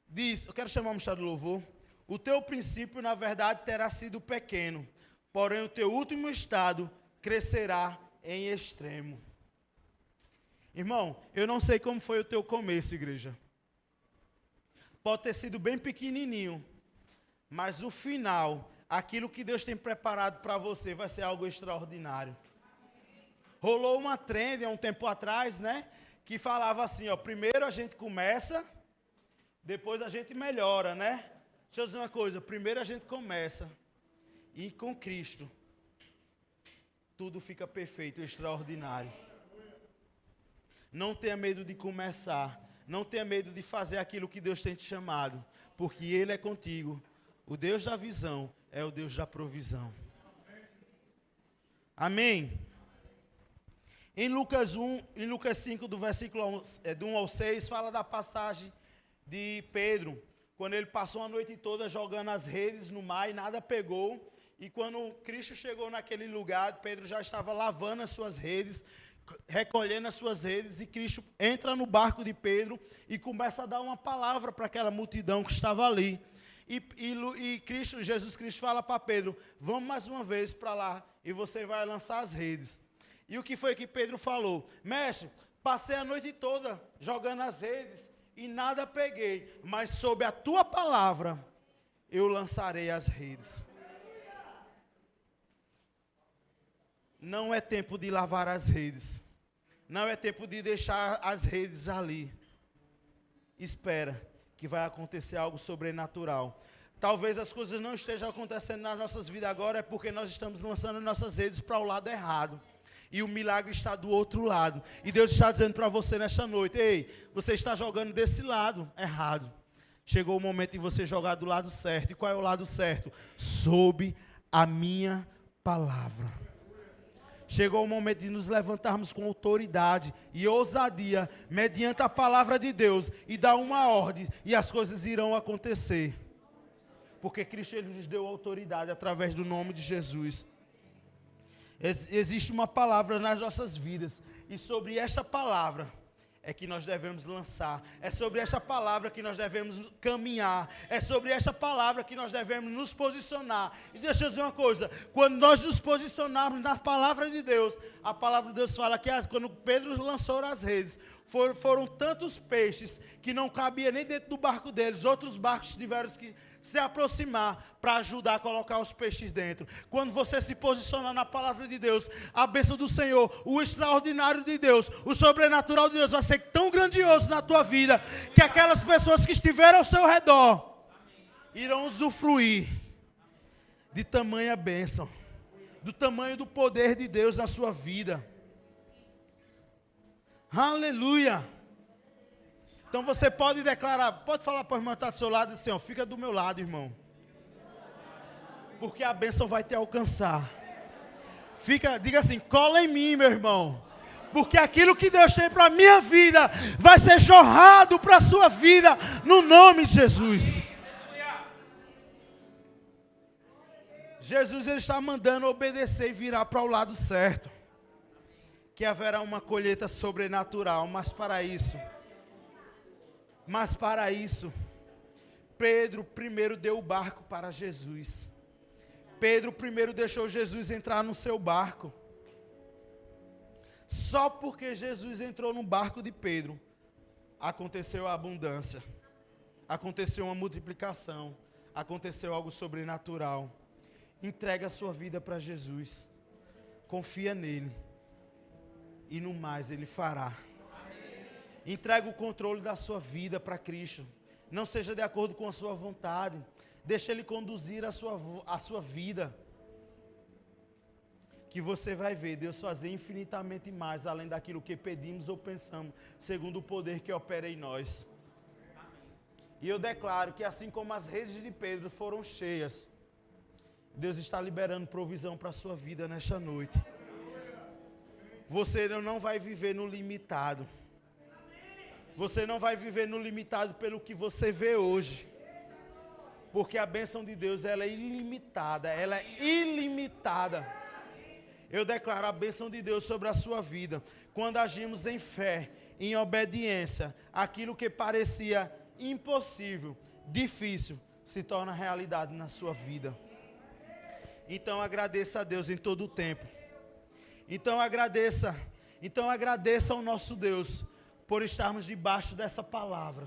diz, eu quero chamar o ministério do louvor. O teu princípio, na verdade, terá sido pequeno, porém o teu último estado crescerá em extremo. Irmão, eu não sei como foi o teu começo, igreja. Pode ter sido bem pequenininho, mas o final, aquilo que Deus tem preparado para você, vai ser algo extraordinário. Rolou uma trend há um tempo atrás, né? Que falava assim, ó, primeiro a gente começa, depois a gente melhora, né? Deixa eu dizer uma coisa, primeiro a gente começa, e com Cristo, tudo fica perfeito, extraordinário. Não tenha medo de começar, não tenha medo de fazer aquilo que Deus tem te chamado, porque Ele é contigo. O Deus da visão é o Deus da provisão. Amém? Em Lucas 5, do versículo 1 ao 6, fala da passagem de Pedro, quando ele passou a noite toda jogando as redes no mar e nada pegou. E quando Cristo chegou naquele lugar, Pedro já estava lavando as suas redes, recolhendo as suas redes, e Cristo entra no barco de Pedro e começa a dar uma palavra para aquela multidão que estava ali. E Jesus Cristo fala para Pedro, vamos mais uma vez para lá e você vai lançar as redes. E o que foi que Pedro falou? Mestre, passei a noite toda jogando as redes e nada peguei, mas sob a tua palavra eu lançarei as redes. Não é tempo de lavar as redes, não é tempo de deixar as redes ali. Espera que vai acontecer algo sobrenatural. Talvez as coisas não estejam acontecendo nas nossas vidas agora, é porque nós estamos lançando nossas redes para o lado errado. E o milagre está do outro lado. E Deus está dizendo para você nesta noite, ei, você está jogando desse lado errado. Chegou o momento de você jogar do lado certo. E qual é o lado certo? Sob a minha palavra. Chegou o momento de nos levantarmos com autoridade e ousadia, mediante a palavra de Deus, e dar uma ordem, e as coisas irão acontecer. Porque Cristo ele nos deu autoridade através do nome de Jesus. Existe uma palavra nas nossas vidas, e sobre esta palavra é que nós devemos lançar. É sobre essa palavra que nós devemos caminhar. É sobre essa palavra que nós devemos nos posicionar. E deixa eu dizer uma coisa. Quando nós nos posicionarmos na palavra de Deus, a palavra de Deus fala que quando Pedro lançou as redes, foram tantos peixes que não cabia nem dentro do barco deles. Outros barcos tiveram que se aproximar para ajudar a colocar os peixes dentro. Quando você se posicionar na palavra de Deus, a bênção do Senhor, o extraordinário de Deus, o sobrenatural de Deus vai ser tão grandioso na tua vida, que aquelas pessoas que estiverem ao seu redor irão usufruir de tamanha bênção, do tamanho do poder de Deus na sua vida. Aleluia! Então você pode declarar, pode falar para o irmão que está do seu lado assim, ó, fica do meu lado, irmão. Porque a bênção vai te alcançar. Diga assim, cola em mim, meu irmão. Porque aquilo que Deus tem para a minha vida vai ser jorrado para a sua vida, no nome de Jesus. Jesus ele está mandando obedecer e virar para o lado certo. Que haverá uma colheita sobrenatural, mas para isso, Pedro primeiro deu o barco para Jesus. Pedro primeiro deixou Jesus entrar no seu barco. Só porque Jesus entrou no barco de Pedro, aconteceu a abundância, aconteceu uma multiplicação, aconteceu algo sobrenatural. Entrega a sua vida para Jesus, confia nele, e no mais ele fará. Entrega o controle da sua vida para Cristo. Não seja de acordo com a sua vontade. Deixa Ele conduzir a sua vida. Que você vai ver Deus fazer infinitamente mais, além daquilo que pedimos ou pensamos, segundo o poder que opera em nós. E eu declaro que assim como as redes de Pedro foram cheias, Deus está liberando provisão para a sua vida nesta noite. Você não vai viver no limitado. Você não vai viver no limitado pelo que você vê hoje. Porque a bênção de Deus, ela é ilimitada. Ela é ilimitada. Eu declaro a bênção de Deus sobre a sua vida. Quando agimos em fé, em obediência, aquilo que parecia impossível, difícil, se torna realidade na sua vida. Então agradeça a Deus em todo o tempo. Então agradeça ao nosso Deus por estarmos debaixo dessa palavra.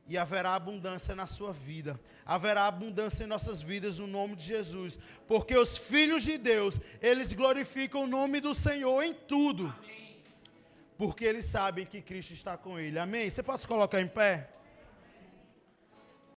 E haverá abundância na sua vida. Haverá abundância em nossas vidas no nome de Jesus. Porque os filhos de Deus, eles glorificam o nome do Senhor em tudo. Amém. Porque eles sabem que Cristo está com ele. Amém? Você pode se colocar em pé?